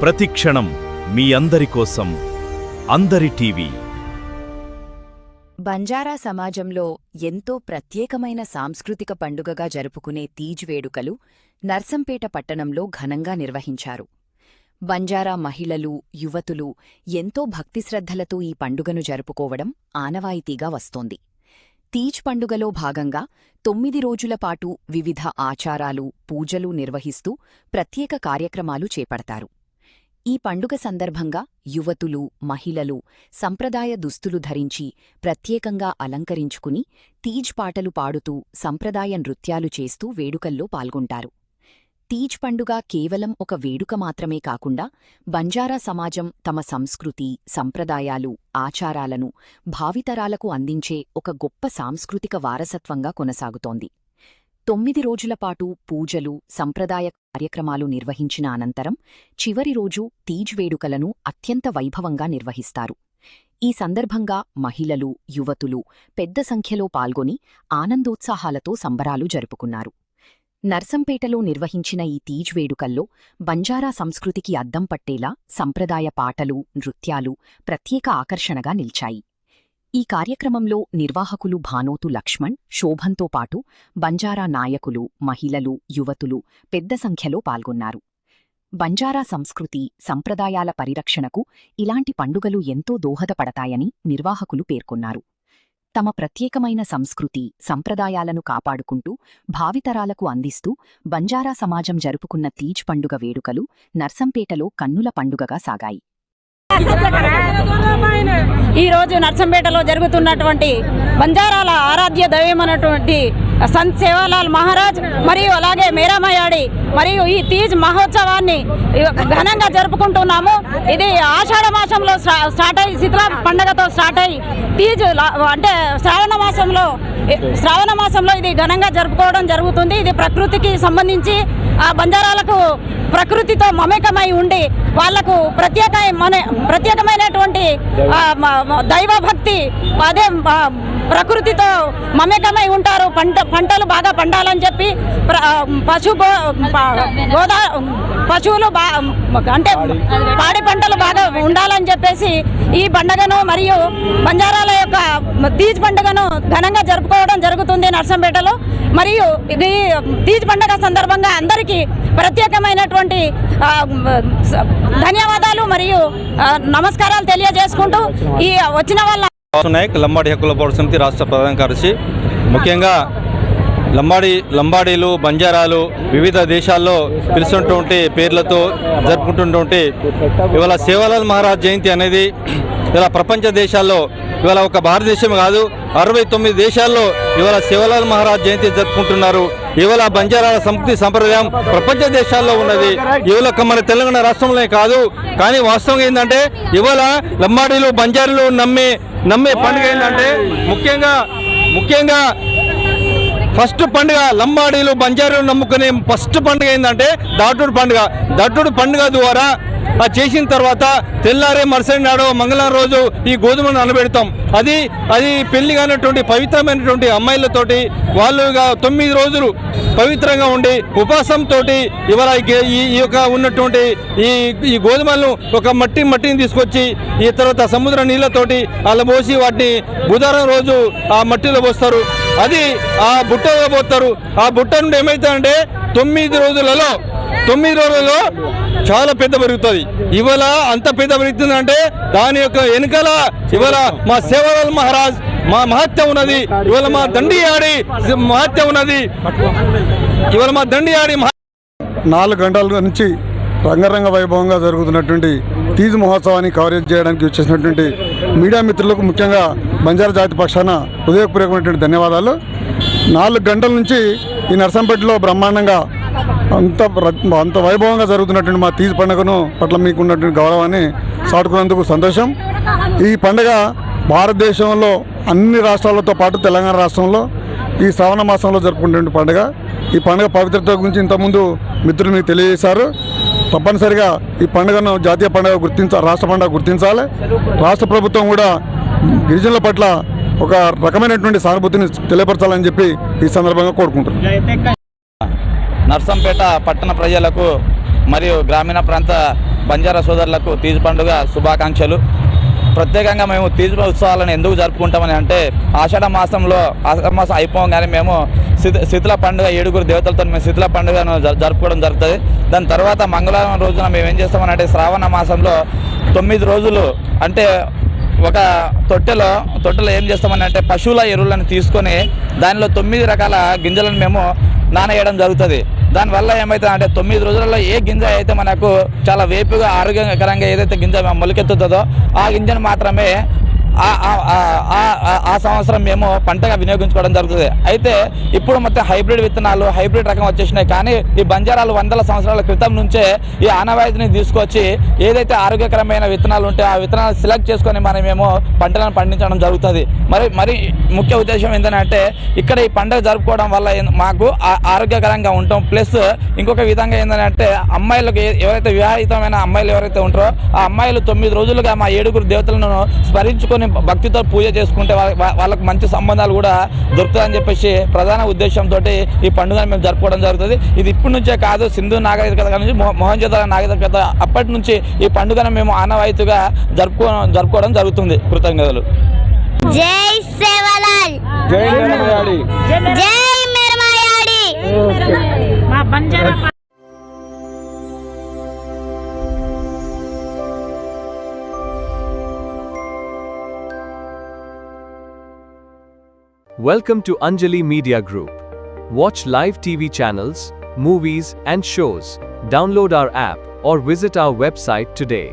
ప్రతిక్షణం మీ అందరి కోసం అందరి టీవీ. బంజారా సమాజంలో ఎంతో ప్రత్యేకమైన సాంస్కృతిక పండుగగా జరుపుకునే తీజ్ వేడుకలు నర్సంపేట పట్టణంలో ఘనంగా నిర్వహించారు. బంజారా మహిళలు, యువతులు ఎంతో భక్తిశ్రద్ధలతో ఈ పండుగను జరుపుకోవడం ఆనవాయితీగా వస్తోంది. తీజ్ పండుగలో భాగంగా 9 రోజుల పాటు వివిధ ఆచారాలు, పూజలు నిర్వహిస్తూ ప్రత్యేక కార్యక్రమాలు చేపడతారు. ఈ పండుగ సందర్భంగా యువతులు, మహిళలు సంప్రదాయ దుస్తులు ధరించి ప్రత్యేకంగా అలంకరించుకుని తీజ్ పాటలు పాడుతూ సంప్రదాయ నృత్యాలు చేస్తూ వేడుకల్లో పాల్గొంటారు. తీజ్ పండుగ కేవలం ఒక వేడుక మాత్రమే కాకుండా బంజారా సమాజం తమ సంస్కృతి, సంప్రదాయాలు, ఆచారాలను భావితరాలకు అందించే ఒక గొప్ప సాంస్కృతిక వారసత్వంగా కొనసాగుతోంది. 9 రోజుల పాటు పూజలు, సంప్రదాయ కార్యక్రమాలు నిర్వహించిన అనంతరం చివరి రోజు తీజ్ వేడుకలను అత్యంత వైభవంగా నిర్వహిస్తారు. ఈ సందర్భంగా మహిళలు, యువతులు పెద్ద సంఖ్యలో పాల్గొని ఆనందోత్సాహాలతో సంబరాలు జరుపుకున్నారు. నర్సంపేటలో నిర్వహించిన ఈ తీజ్ వేడుకల్లో బంజారా సంస్కృతికి అద్దం పట్టేలా సంప్రదాయ పాటలు, నృత్యాలు ప్రత్యేక ఆకర్షణగా నిలిచాయి. ఈ కార్యక్రమంలో నిర్వాహకులు భానోతు లక్ష్మణ్, శోభన్తో పాటు బంజారా నాయకులు, మహిళలు, యువతులు పెద్ద సంఖ్యలో పాల్గొన్నారు. బంజారా సంస్కృతి, సంప్రదాయాల పరిరక్షణకు ఇలాంటి పండుగలు ఎంతో దోహదపడతాయని నిర్వాహకులు పేర్కొన్నారు. తమ ప్రత్యేకమైన సంస్కృతి, సంప్రదాయాలను కాపాడుకుంటూ భావితరాలకు అందిస్తూ బంజారా సమాజం జరుపుకున్న తీజ్ పండుగ వేడుకలు నర్సంపేటలో కన్నుల పండుగగా సాగాయి. ఈరోజు నర్సంపేటలో జరుగుతున్నటువంటి బంజారాల ఆరాధ్య దైవమైనటువంటి సంత్ సేవాలాల్ మహారాజ్ మరియు అలాగే మేరామయాడి మరియు ఈ తీజ్ మహోత్సవాన్ని ఘనంగా జరుపుకుంటున్నాము. ఇది ఆషాఢ మాసంలో స్టార్ట్ అయ్యి శీతల పండుగతో స్టార్ట్ అయ్యి తీజ్ అంటే శ్రావణ మాసంలో ఇది ఘనంగా జరుపుకోవడం జరుగుతుంది. ఇది ప్రకృతికి సంబంధించి ఆ బంజారాలకు ప్రకృతితో మమేకమై ఉండి వాళ్లకు ప్రత్యేకమైనటువంటి దైవభక్తి, అదే ప్రకృతితో మమేకమై ఉంటారు. పంటలు బాగా పండాలని చెప్పి పశువులు అంటే పాడి పంటలు బాగా ఉండాలని చెప్పేసి ఈ పండుగను మరియు బంజారాల యొక్క తీజ్ పండుగను ఘనంగా జరుపుకోవడం జరుగుతుంది నర్సంపేటలో. మరియు ఈ తీజ్ పండుగ సందర్భంగా అందరికీ ప్రత్యేకమైనటువంటి ధన్యవాదాలు మరియు నమస్కారాలు తెలియజేసుకుంటూ ఈ వచ్చిన వాళ్ళ నాయక్ లంబాడి హక్కుల పోరాట సమితి రాష్ట్ర ప్రధాన కార్యదర్శి. ముఖ్యంగా లంబాడీలు, బంజారాలు వివిధ దేశాల్లో పిలుస్తున్నటువంటి పేర్లతో జరుపుకుంటున్నటువంటి ఇవాళ సేవాలాల్ మహారాజ్ జయంతి అనేది ఇవాళ ప్రపంచ దేశాల్లో ఇవాళ ఒక భారతదేశం కాదు 69 దేశాల్లో ఇవాళ సేవాలాల్ మహారాజ్ జయంతి జరుపుకుంటున్నారు. ఇవాళ బంజారాల సంస్కృతి సంప్రదాయం ప్రపంచ దేశాల్లో ఉన్నది. ఇవాళ మన తెలంగాణ రాష్ట్రంలోనే కాదు, కానీ వాస్తవం ఏంటంటే ఇవాళ లంబాడీలు, బంజారీలు నమ్మే పండుగ ఏంటంటే ముఖ్యంగా ఫస్ట్ పండుగ లంబాడీలు, బంజారీలు నమ్ముకునే ఫస్ట్ పండుగ ఏంటంటే దట్టుడు పండుగ ద్వారా చేసిన తర్వాత తెల్లారే మరుసటి నాడు మంగళవారం రోజు ఈ గోధుమను నానబెడతాం. అది పెళ్లి కానటువంటి పవిత్రమైనటువంటి అమ్మాయిలతోటి వాళ్ళు 9 రోజులు పవిత్రంగా ఉండి ఉపవాసంతో ఇవాళ ఈ యొక్క ఉన్నటువంటి ఈ గోధుమలను ఒక మట్టిని తీసుకొచ్చి ఈ తర్వాత సముద్ర నీళ్లతోటి అలా పోసి వాటిని బుధవారం రోజు ఆ మట్టిలో పోస్తారు. అది ఆ బుట్టలో పోతారు. ఆ బుట్ట నుండి ఏమవుతుందంటే 9 రోజులలో చాలా పెద్ద పెరుగుతుంది. ఇవాళ అంత పెద్ద పెరుగుతుందంటే దాని యొక్క వెనుకల ఇవాళ మా సేవాలాల్ మహారాజ్ మా మహత్యం ఉన్నది. ఇవాళ మా దండియాడి మహత్యం ఉన్నది. ఇవాళ మా దండియాడి 4 గంటల నుంచి రంగరంగ వైభవంగా జరుగుతున్నటువంటి తీజ్ మహోత్సవాన్ని కవరేజ్ చేయడానికి వచ్చేసినటువంటి మీడియా మిత్రులకు ముఖ్యంగా బంజారా జాతి పక్షాన హృదయపూర్వకమైనటువంటి ధన్యవాదాలు. 4 గంటల నుంచి ఈ నర్సంపేటలో బ్రహ్మాండంగా అంత వైభవంగా జరుగుతున్నటువంటి మా తీజ్ పండుగను పట్ల మీకున్నటువంటి గౌరవాన్ని చాటుకున్నందుకు సంతోషం. ఈ పండుగ భారతదేశంలో అన్ని రాష్ట్రాలతో పాటు తెలంగాణ రాష్ట్రంలో ఈ శ్రావణ మాసంలో జరుపుకునే పండుగ. ఈ పండుగ పవిత్రత గురించి ఇంతకుముందు మిత్రులు మీకు తెలియజేశారు. తప్పనిసరిగా ఈ పండుగను జాతీయ పండుగ రాష్ట్ర పండుగ గుర్తించాలి. రాష్ట్ర ప్రభుత్వం కూడా గిరిజనుల పట్ల ఒక రకమైనటువంటి సానుభూతిని తెలియపరచాలని చెప్పి ఈ సందర్భంగా కోరుకుంటున్నాను. నర్సంపేట పట్టణ ప్రజలకు మరియు గ్రామీణ ప్రాంత బంజారా సోదరులకు తీజ్ పండుగ శుభాకాంక్షలు. ప్రత్యేకంగా మేము తీజ్ ఉత్సవాలను ఎందుకు జరుపుకుంటామని అంటే ఆషాఢ మాసంలో అయిపోగానే మేము శీతల పండుగ 7 దేవతలతో మేము శీతల పండుగను జరుపుకోవడం జరుగుతుంది. దాని తర్వాత మంగళవారం రోజున మేము ఏం చేస్తామని అంటే శ్రావణ మాసంలో 9 రోజులు అంటే ఒక తొట్టెలో ఏం చేస్తామని అంటే పశువుల ఎరువులను తీసుకొని దానిలో 9 రకాల గింజలను మేము నానేయడం జరుగుతుంది. దానివల్ల ఏమవుతుంది అంటే 9 రోజులలో ఏ గింజ అయితే మనకు చాలా వేపుగా ఆరోగ్యకరంగా ఏదైతే గింజ మొలకెత్తుతుందో ఆ గింజను మాత్రమే ఆ సంవత్సరం మేము పంటగా వినియోగించుకోవడం జరుగుతుంది. అయితే ఇప్పుడు మొత్తం హైబ్రిడ్ రకం వచ్చేసినాయి. కానీ ఈ బంజారాలు వందల సంవత్సరాల క్రితం నుంచే ఈ ఆనవాయితీని తీసుకొచ్చి ఏదైతే ఆరోగ్యకరమైన విత్తనాలు ఉంటే ఆ విత్తనాలు సెలెక్ట్ చేసుకొని మేము పంటలను పండించడం జరుగుతుంది. మరి ముఖ్య ఉద్దేశం ఏంటంటే ఇక్కడ ఈ పండుగ జరుపుకోవడం వల్ల మాకు ఆరోగ్యకరంగా ఉంటాం. ప్లస్ ఇంకొక విధంగా ఏంటంటే అమ్మాయిలకు ఎవరైతే వివాహితమైన అమ్మాయిలు ఎవరైతే ఉంటారో ఆ అమ్మాయిలు 9 రోజులుగా మా 7 దేవతలను స్మరించుకొని భక్తితో పూజ చేసుకుంటే వాళ్ళకు మంచి సంబంధాలు కూడా దొరుకుతాయని చెప్పేసి ప్రధాన ఉద్దేశంతో ఈ పండుగను మేము జరుపుకోవడం జరుగుతుంది. ఇది ఇప్పటి నుంచే కాదు, సింధు నాగరికత నుంచి మొహంజోదారో నాగరికత అప్పటి నుంచి ఈ పండుగను మేము ఆనవాయితీగా జరుపుకోవడం జరుగుతుంది. కృతజ్ఞతలు. జై సేవలాల్, జై మేరమయాడి, జై మేరమయాడి. మా Banjara Welcome to Anjali Media Group. Watch live TV channels, movies, and shows. Download our app or visit our website today.